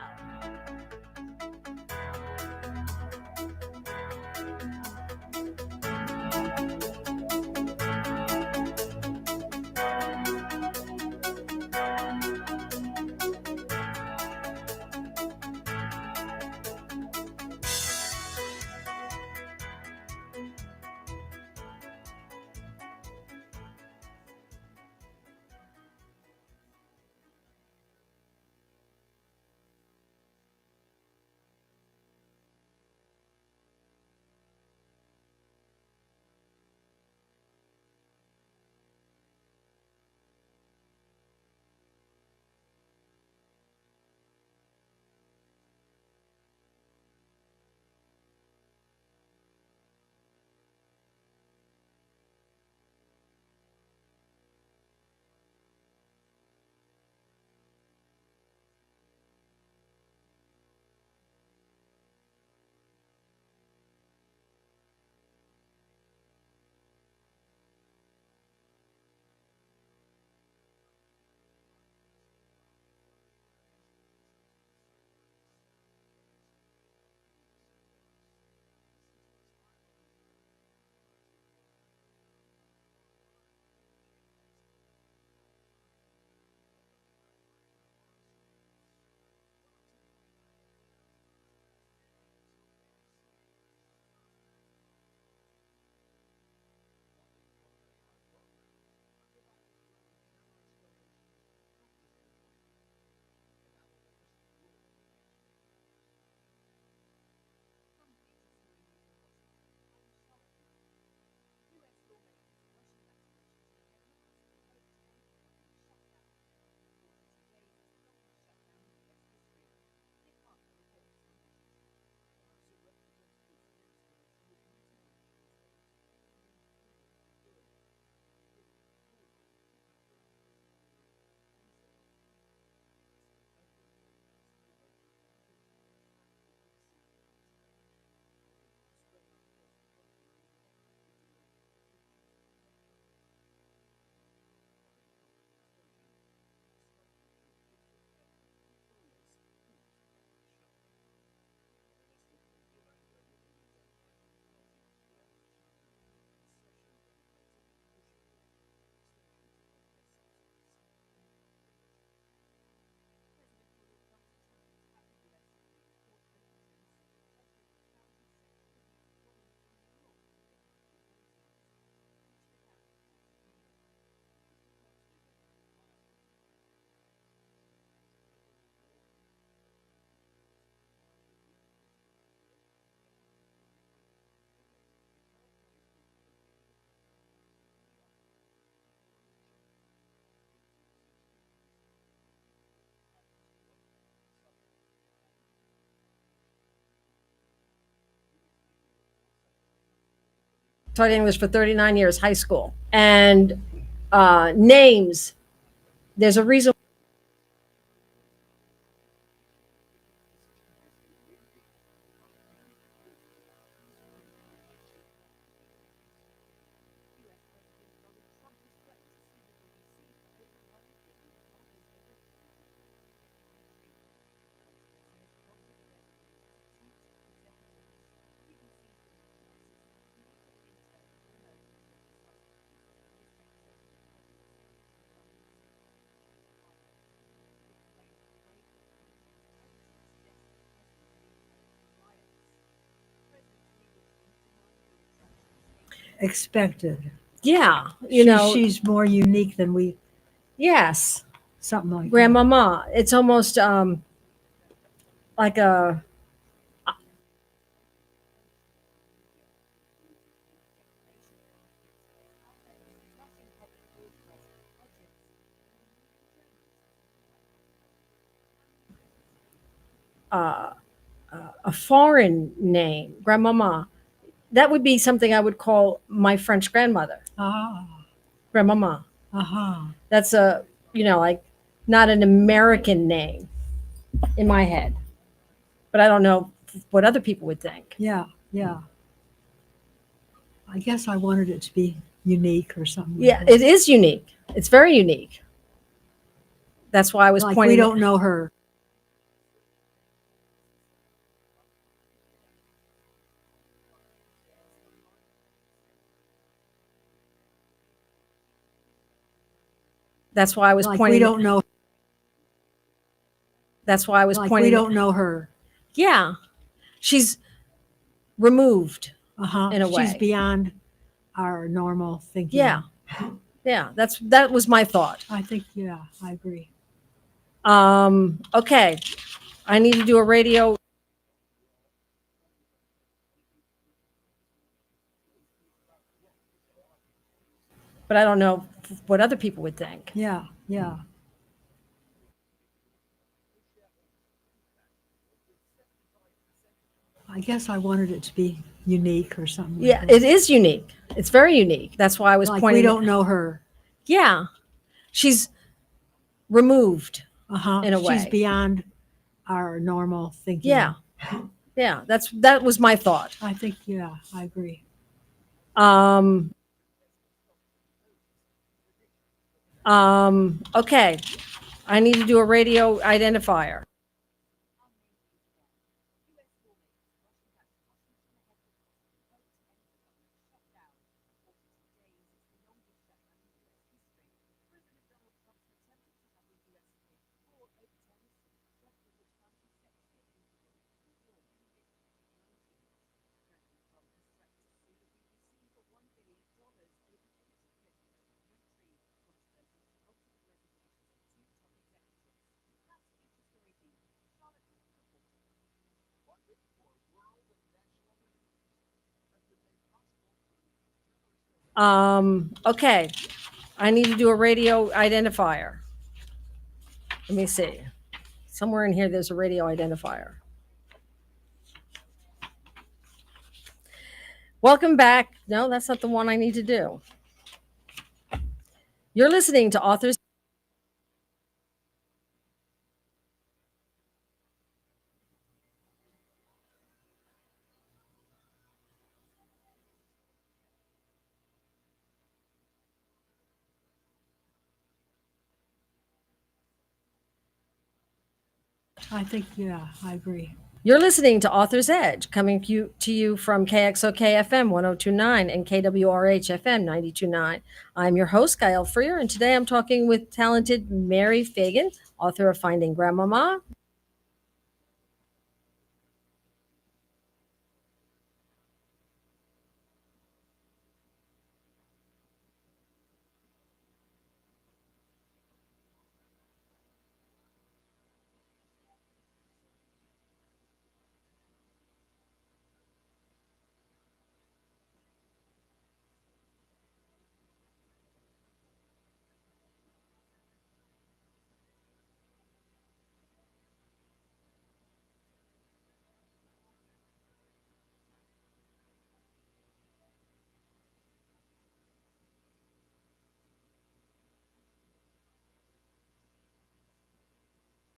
taught English for 39 years, high school. And names, there's a reason. Expected. Yeah, you know. She's more unique than we. Yes, Something like that. grandmama. It's almost like a uh, a foreign name, grandmama. That would be something I would call my French grandmother, grandmama. That's a, like not an American name in my head, but I don't know what other people would think. Yeah. I guess I wanted it to be unique or something. Yeah, like that. it is unique. It's very unique. That's why I was Like pointing. we don't know her. That's why I was Like pointing. we don't know. That's why I was Like pointing. we don't know her. Yeah, she's removed. In a way. She's beyond our normal thinking. Yeah, that was my thought. I think, I agree. Okay, I need to do a radio. But I don't know what other people would think. Yeah. I guess I wanted it to be unique or something. Yeah, like that. it is unique. It's very unique. That's why I was Like pointing. we don't know her. Yeah, she's removed. In a way. She's beyond our normal thinking. Yeah, that was my thought. I think, I agree. Okay, I need to do a radio identifier. Okay, I need to do a radio identifier. Let me see. Somewhere in here, there's a radio identifier. Welcome back. No, that's not the one I need to do. You're listening to Authors. I think, I agree. You're listening to Author's Edge, coming to you from KXOK FM 1029 and KWRH FM 929. I'm your host, Gail Freer, and today I'm talking with talented Mary Fagan, author of Finding Grandmama,